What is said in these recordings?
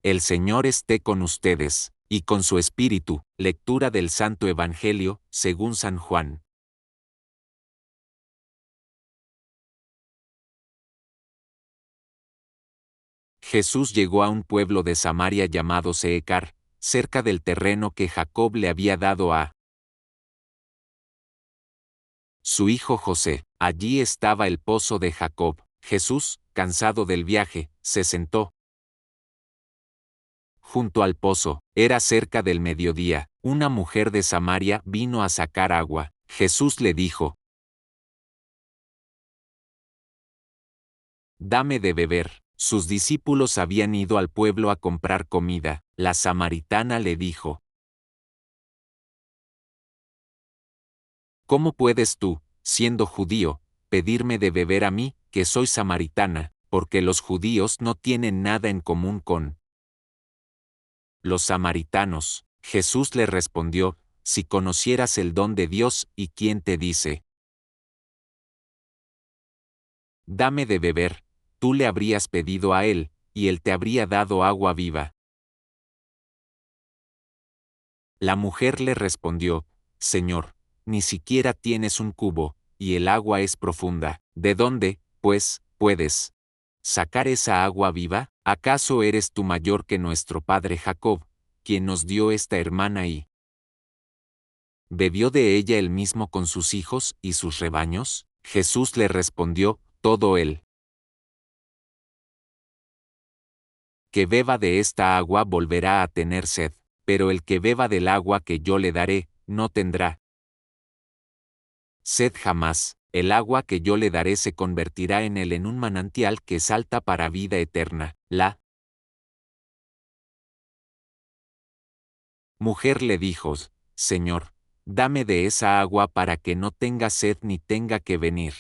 El Señor esté con ustedes, y con su espíritu. Lectura del Santo Evangelio, según San Juan. Jesús llegó a un pueblo de Samaria llamado Secar, cerca del terreno que Jacob le había dado a su hijo José. Allí estaba el pozo de Jacob. Jesús, cansado del viaje, se sentó junto al pozo. Era cerca del mediodía. Una mujer de Samaria vino a sacar agua. Jesús le dijo: «Dame de beber». Sus discípulos habían ido al pueblo a comprar comida. La samaritana le dijo: «¿Cómo puedes tú, siendo judío, pedirme de beber a mí, que soy samaritana? Porque los judíos no tienen nada en común con los samaritanos». Jesús le respondió: «Si conocieras el don de Dios y quién te dice: dame de beber, tú le habrías pedido a él, y él te habría dado agua viva». La mujer le respondió: «Señor, ni siquiera tienes un cubo, y el agua es profunda. ¿De dónde, pues, puedes sacar esa agua viva? ¿Acaso eres tú mayor que nuestro padre Jacob, quien nos dio esta hermana y bebió de ella él mismo con sus hijos y sus rebaños?» Jesús le respondió: «Todo él que beba de esta agua volverá a tener sed, pero el que beba del agua que yo le daré, no tendrá sed jamás. El agua que yo le daré se convertirá en él en un manantial que salta para vida eterna». La mujer le dijo: «Señor, dame de esa agua para que no tenga sed ni tenga que venir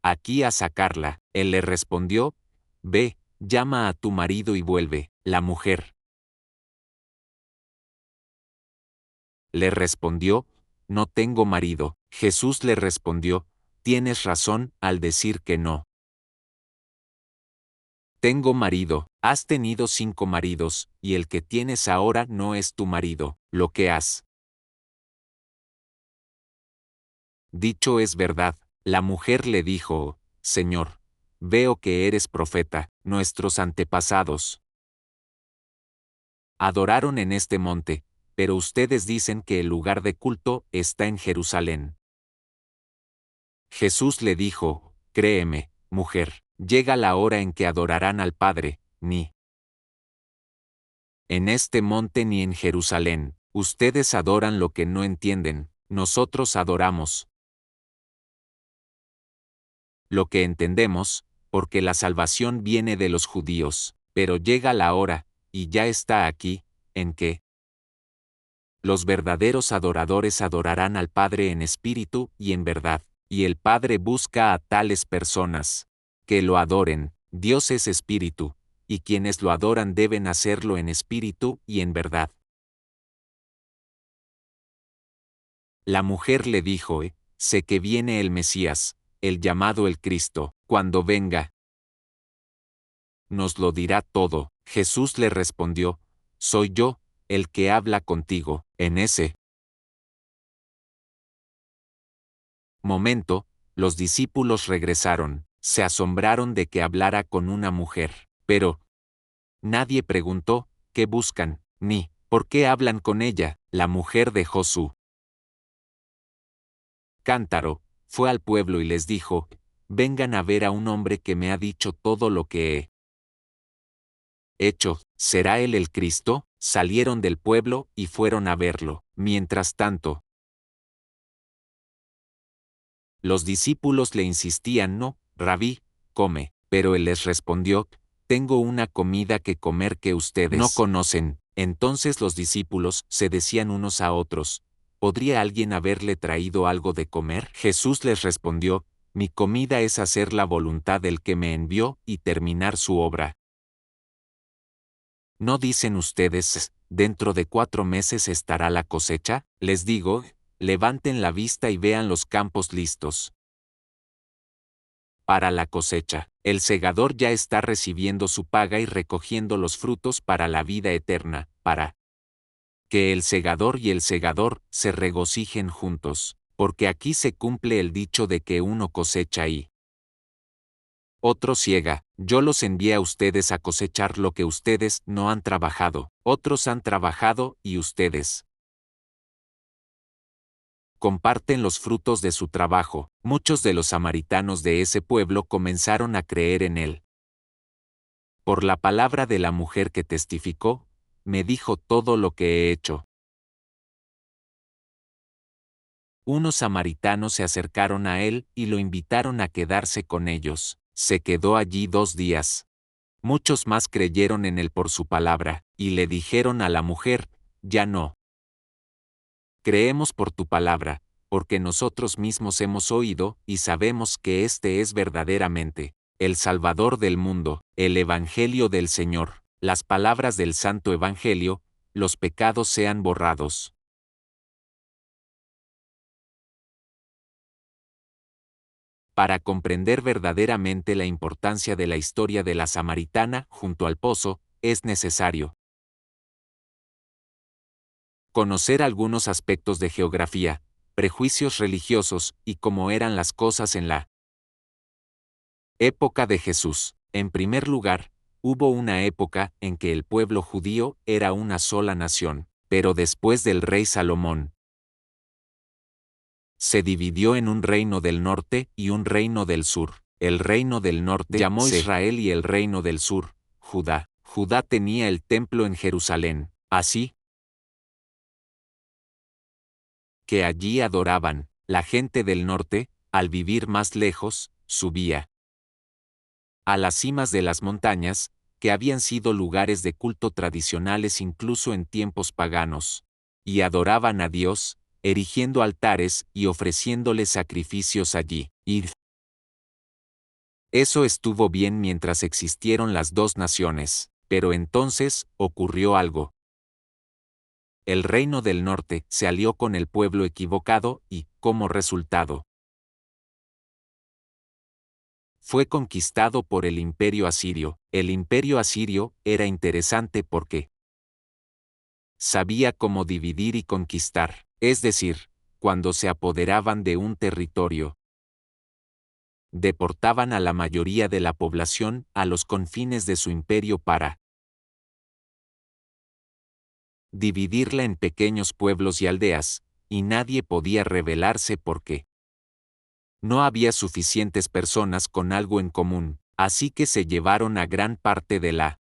aquí a sacarla». Él le respondió: «Ve, llama a tu marido y vuelve». La mujer le respondió: «No tengo marido». Jesús le respondió: «Tienes razón al decir que no tengo marido. Has tenido 5 maridos, y el que tienes ahora no es tu marido. Lo que has dicho es verdad». La mujer le dijo: «Señor, veo que eres profeta. Nuestros antepasados adoraron en este monte, pero ustedes dicen que el lugar de culto está en Jerusalén». Jesús le dijo: «Créeme, mujer, llega la hora en que adorarán al Padre, ni en este monte ni en Jerusalén. Ustedes adoran lo que no entienden, nosotros adoramos lo que entendemos, porque la salvación viene de los judíos. Pero llega la hora, y ya está aquí, en que los verdaderos adoradores adorarán al Padre en espíritu y en verdad, y el Padre busca a tales personas que lo adoren. Dios es espíritu, y quienes lo adoran deben hacerlo en espíritu y en verdad». La mujer le dijo: «Sé que viene el Mesías, el llamado el Cristo. Cuando venga, nos lo dirá todo». Jesús le respondió: «Soy yo, el que habla contigo». En ese momento, los discípulos regresaron, se asombraron de que hablara con una mujer, pero nadie preguntó: «¿Qué buscan?», ni «¿por qué hablan con ella?». La mujer dejó su cántaro, fue al pueblo y les dijo: «Vengan a ver a un hombre que me ha dicho todo lo que he hecho. ¿Será él el Cristo?». Salieron del pueblo y fueron a verlo. Mientras tanto, los discípulos le insistían: «No, Rabí, come». Pero él les respondió: «Tengo una comida que comer que ustedes no conocen». Entonces los discípulos se decían unos a otros: «¿Podría alguien haberle traído algo de comer?». Jesús les respondió: «Mi comida es hacer la voluntad del que me envió y terminar su obra». ¿No dicen ustedes: «Dentro de 4 meses estará la cosecha»? Les digo: levanten la vista y vean los campos listos para la cosecha. El segador ya está recibiendo su paga y recogiendo los frutos para la vida eterna, para que el segador y el segador se regocijen juntos, porque aquí se cumple el dicho de que uno cosecha y otro ciega. Yo los envié a ustedes a cosechar lo que ustedes no han trabajado, otros han trabajado y ustedes comparten los frutos de su trabajo. Muchos de los samaritanos de ese pueblo comenzaron a creer en él. Por la palabra de la mujer que testificó, me dijo todo lo que he hecho. Unos samaritanos se acercaron a él y lo invitaron a quedarse con ellos. Se quedó allí 2 días. Muchos más creyeron en él por su palabra, y le dijeron a la mujer, ya no. Creemos por tu palabra, porque nosotros mismos hemos oído y sabemos que este es verdaderamente el Salvador del mundo, el Evangelio del Señor. Las palabras del Santo Evangelio, los pecados sean borrados. Para comprender verdaderamente la importancia de la historia de la samaritana junto al pozo, es necesario conocer algunos aspectos de geografía, prejuicios religiosos y cómo eran las cosas en la época de Jesús. En primer lugar, hubo una época en que el pueblo judío era una sola nación, pero después del rey Salomón, se dividió en un reino del norte y un reino del sur. El reino del norte llamó Israel y el reino del sur, Judá. Judá tenía el templo en Jerusalén, así que allí adoraban. La gente del norte, al vivir más lejos, subía a las cimas de las montañas, que habían sido lugares de culto tradicionales incluso en tiempos paganos, y adoraban a Dios, erigiendo altares y ofreciéndole sacrificios allí. Y eso estuvo bien mientras existieron las dos naciones, pero entonces ocurrió algo. El reino del norte se alió con el pueblo equivocado y, como resultado, fue conquistado por el imperio asirio. El imperio asirio era interesante porque sabía cómo dividir y conquistar, es decir, cuando se apoderaban de un territorio, deportaban a la mayoría de la población a los confines de su imperio para dividirla en pequeños pueblos y aldeas, y nadie podía rebelarse porque no había suficientes personas con algo en común, así que se llevaron a gran parte de la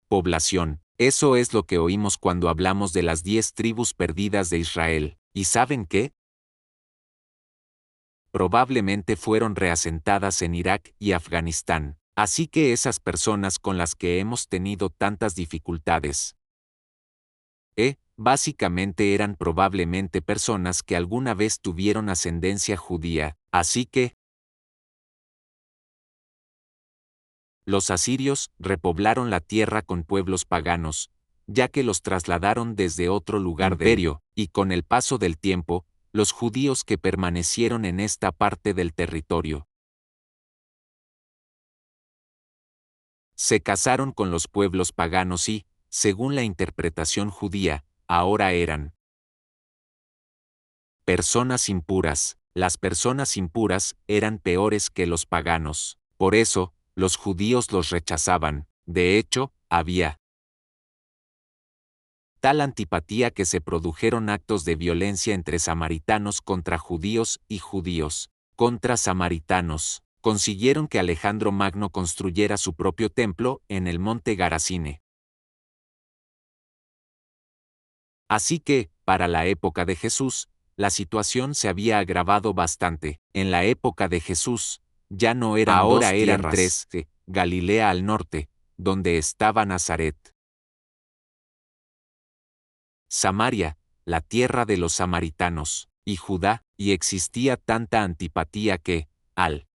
población. Eso es lo que oímos cuando hablamos de las 10 tribus perdidas de Israel. ¿Y saben qué? Probablemente fueron reasentadas en Irak y Afganistán. Así que esas personas con las que hemos tenido tantas dificultades, básicamente eran probablemente personas que alguna vez tuvieron ascendencia judía, así que los asirios repoblaron la tierra con pueblos paganos, ya que los trasladaron desde otro lugar del imperio, y con el paso del tiempo, los judíos que permanecieron en esta parte del territorio se casaron con los pueblos paganos y, según la interpretación judía, ahora eran personas impuras. Las personas impuras eran peores que los paganos. Por eso, los judíos los rechazaban. De hecho, había tal antipatía que se produjeron actos de violencia entre samaritanos contra judíos y judíos contra samaritanos. Consiguieron que Alejandro Magno construyera su propio templo en el monte Garacine. Así que, para la época de Jesús, la situación se había agravado bastante. En la época de Jesús, ya no eran ahora dos eran tres, Galilea al norte, donde estaba Nazaret, Samaria, la tierra de los samaritanos, y Judá, y existía tanta antipatía que, al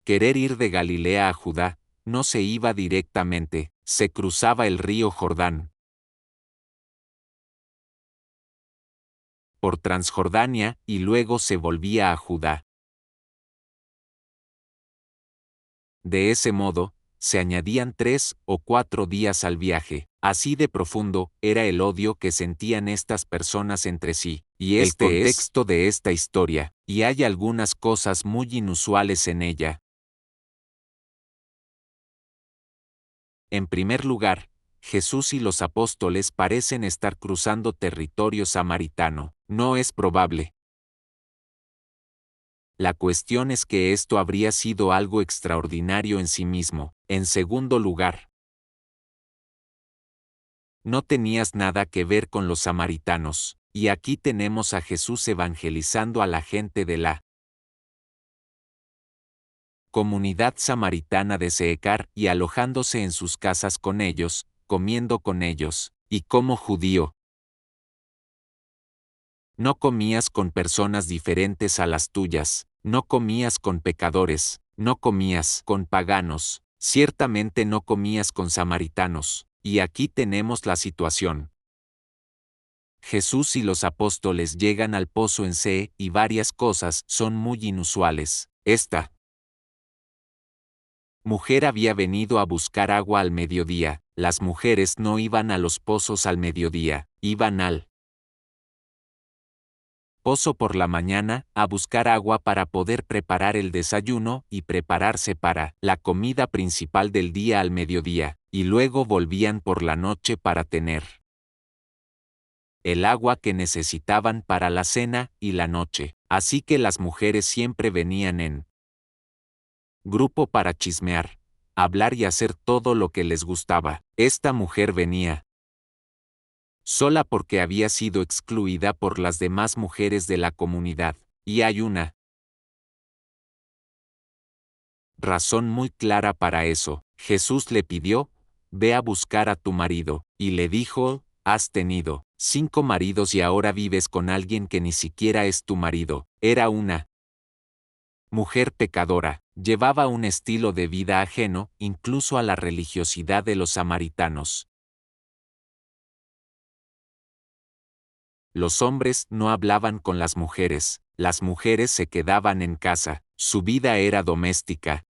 querer ir de Galilea a Judá, no se iba directamente, se cruzaba el río Jordán por Transjordania y luego se volvía a Judá. De ese modo, se añadían 3 o 4 días al viaje. Así de profundo era el odio que sentían estas personas entre sí, y el contexto de esta historia, y hay algunas cosas muy inusuales en ella. En primer lugar, Jesús y los apóstoles parecen estar cruzando territorio samaritano. No es probable. La cuestión es que esto habría sido algo extraordinario en sí mismo. En segundo lugar, no tenías nada que ver con los samaritanos, y aquí tenemos a Jesús evangelizando a la gente de la comunidad samaritana de Secar y alojándose en sus casas con ellos, comiendo con ellos, y como judío. No comías con personas diferentes a las tuyas, no comías con pecadores, no comías con paganos, ciertamente no comías con samaritanos, y aquí tenemos la situación. Jesús y los apóstoles llegan al pozo en C y varias cosas son muy inusuales. Esta mujer había venido a buscar agua al mediodía. Las mujeres no iban a los pozos al mediodía, iban al pozo por la mañana a buscar agua para poder preparar el desayuno y prepararse para la comida principal del día al mediodía, y luego volvían por la noche para tener el agua que necesitaban para la cena y la noche. Así que las mujeres siempre venían en grupo para chismear, hablar y hacer todo lo que les gustaba. Esta mujer venía sola porque había sido excluida por las demás mujeres de la comunidad, y hay una razón muy clara para eso. Jesús le pidió, ve a buscar a tu marido, y le dijo, has tenido 5 maridos y ahora vives con alguien que ni siquiera es tu marido. Era una mujer pecadora, llevaba un estilo de vida ajeno, incluso a la religiosidad de los samaritanos. Los hombres no hablaban con las mujeres se quedaban en casa, su vida era doméstica.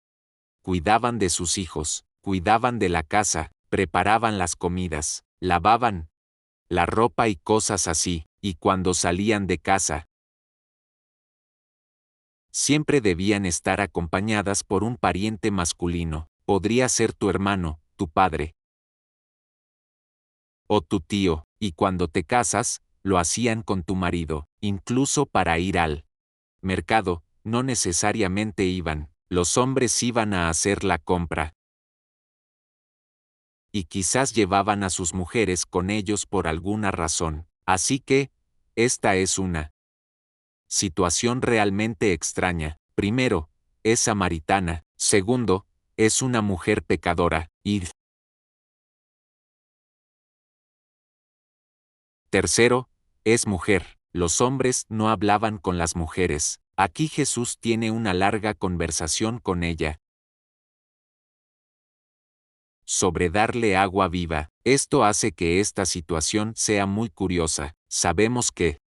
Cuidaban de sus hijos, cuidaban de la casa, preparaban las comidas, lavaban la ropa y cosas así, y cuando salían de casa, siempre debían estar acompañadas por un pariente masculino. Podría ser tu hermano, tu padre o tu tío, y cuando te casas, lo hacían con tu marido, incluso para ir al mercado, no necesariamente iban, los hombres iban a hacer la compra. Y quizás llevaban a sus mujeres con ellos por alguna razón. Así que, esta es una situación realmente extraña. Primero, es samaritana. Segundo, es una mujer pecadora. Y tercero, es mujer. Los hombres no hablaban con las mujeres. Aquí Jesús tiene una larga conversación con ella sobre darle agua viva. Esto hace que esta situación sea muy curiosa. Sabemos que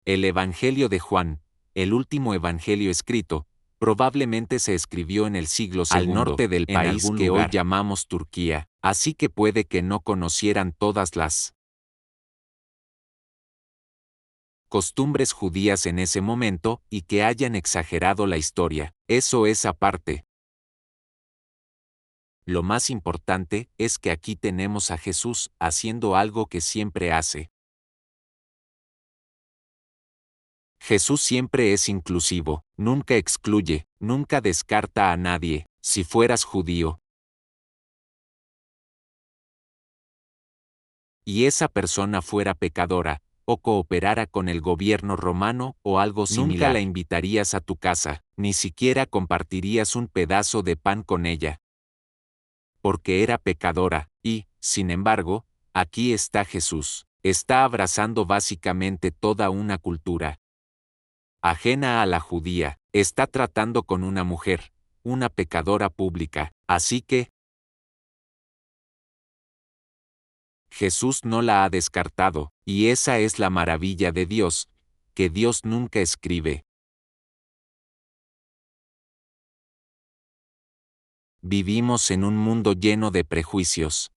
el Evangelio de Juan, el último evangelio escrito, probablemente se escribió en el siglo II, al norte del país que hoy llamamos Turquía, así que puede que no conocieran todas las costumbres judías en ese momento y que hayan exagerado la historia. Eso es aparte. Lo más importante es que aquí tenemos a Jesús haciendo algo que siempre hace. Jesús siempre es inclusivo, nunca excluye, nunca descarta a nadie. Si fueras judío y esa persona fuera pecadora, o cooperara con el gobierno romano o algo similar, nunca la invitarías a tu casa, ni siquiera compartirías un pedazo de pan con ella. Porque era pecadora, y, sin embargo, aquí está Jesús. Está abrazando básicamente toda una cultura ajena a la judía, está tratando con una mujer, una pecadora pública, así que Jesús no la ha descartado, y esa es la maravilla de Dios, que Dios nunca escribe Vivimos en un mundo lleno de prejuicios.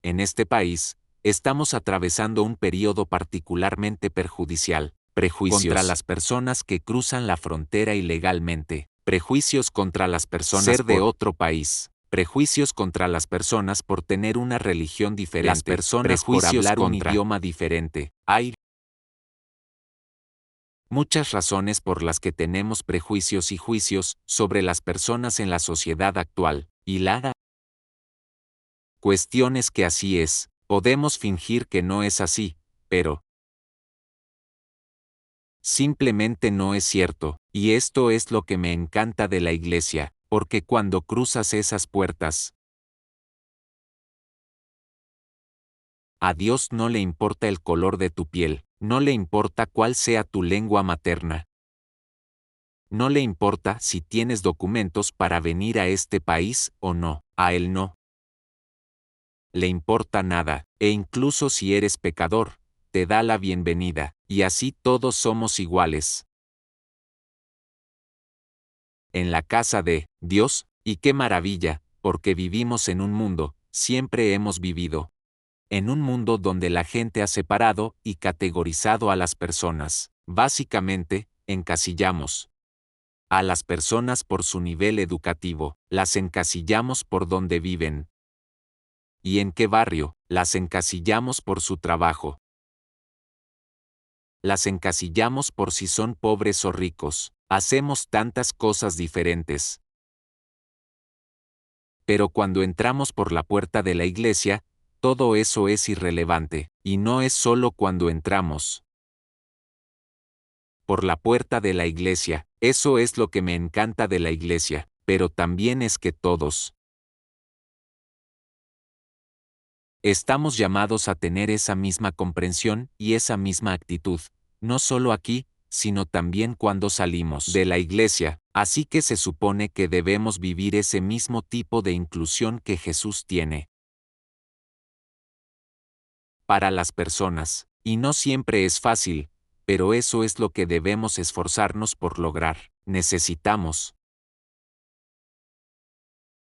En este país, estamos atravesando un periodo particularmente perjudicial. Prejuicios contra las personas que cruzan la frontera ilegalmente. Prejuicios contra las personas ser de otro país. Prejuicios contra las personas por tener una religión diferente. Las personas por hablar un idioma diferente. Hay muchas razones por las que tenemos prejuicios y juicios sobre las personas en la sociedad actual, y la cuestión es que así es. Podemos fingir que no es así, pero simplemente no es cierto, y esto es lo que me encanta de la iglesia, porque cuando cruzas esas puertas, a Dios no le importa el color de tu piel, no le importa cuál sea tu lengua materna. No le importa si tienes documentos para venir a este país o no, a Él no le importa nada, e incluso si eres pecador, te da la bienvenida, y así todos somos iguales en la casa de Dios, y qué maravilla, porque vivimos en un mundo, siempre hemos vivido, en un mundo donde la gente ha separado y categorizado a las personas. Básicamente, encasillamos a las personas por su nivel educativo, las encasillamos por donde viven. ¿Y en qué barrio? Las encasillamos por su trabajo. Las encasillamos por si son pobres o ricos. Hacemos tantas cosas diferentes. Pero cuando entramos por la puerta de la iglesia, todo eso es irrelevante, y no es solo cuando entramos por la puerta de la iglesia, eso es lo que me encanta de la iglesia, pero también es que todos estamos llamados a tener esa misma comprensión y esa misma actitud, no solo aquí, sino también cuando salimos de la iglesia, así que se supone que debemos vivir ese mismo tipo de inclusión que Jesús tiene para las personas, y no siempre es fácil, pero eso es lo que debemos esforzarnos por lograr. Necesitamos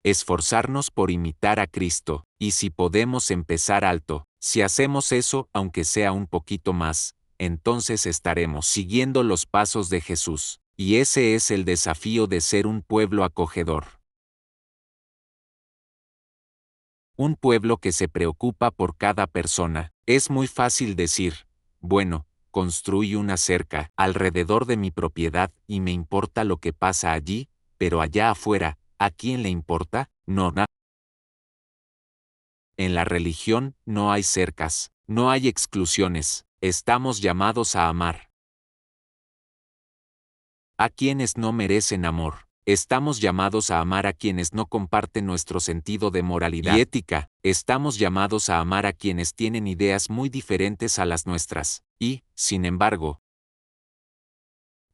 esforzarnos por imitar a Cristo, y si podemos empezar alto, si hacemos eso aunque sea un poquito más, entonces estaremos siguiendo los pasos de Jesús, y ese es el desafío de ser un pueblo acogedor. Un pueblo que se preocupa por cada persona. Es muy fácil decir, bueno, construí una cerca alrededor de mi propiedad y me importa lo que pasa allí, pero allá afuera, ¿a quién le importa? No, nada. En la religión no hay cercas, no hay exclusiones, estamos llamados a amar a quienes no merecen amor. Estamos llamados a amar a quienes no comparten nuestro sentido de moralidad y ética. Estamos llamados a amar a quienes tienen ideas muy diferentes a las nuestras. Y, sin embargo,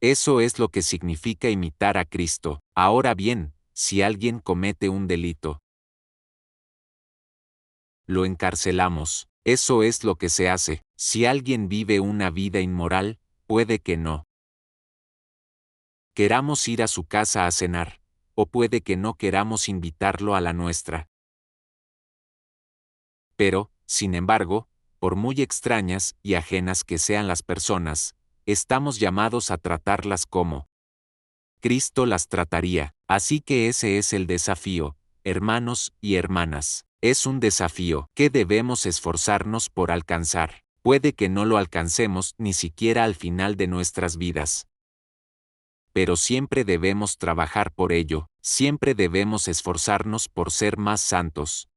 eso es lo que significa imitar a Cristo. Ahora bien, si alguien comete un delito, lo encarcelamos. Eso es lo que se hace. Si alguien vive una vida inmoral, puede que no queramos ir a su casa a cenar, o puede que no queramos invitarlo a la nuestra. Pero, sin embargo, por muy extrañas y ajenas que sean las personas, estamos llamados a tratarlas como Cristo las trataría. Así que ese es el desafío, hermanos y hermanas. Es un desafío que debemos esforzarnos por alcanzar. Puede que no lo alcancemos ni siquiera al final de nuestras vidas, pero siempre debemos trabajar por ello, siempre debemos esforzarnos por ser más santos,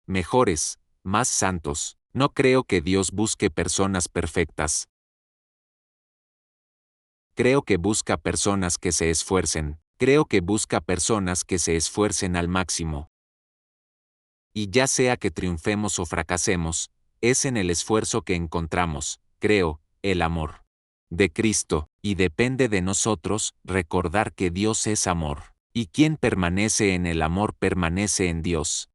mejores, más santos. No creo que Dios busque personas perfectas. Creo que busca personas que se esfuercen, creo que busca personas que se esfuercen al máximo. Y ya sea que triunfemos o fracasemos, es en el esfuerzo que encontramos, creo, el amor de Cristo, y depende de nosotros recordar que Dios es amor, y quien permanece en el amor permanece en Dios,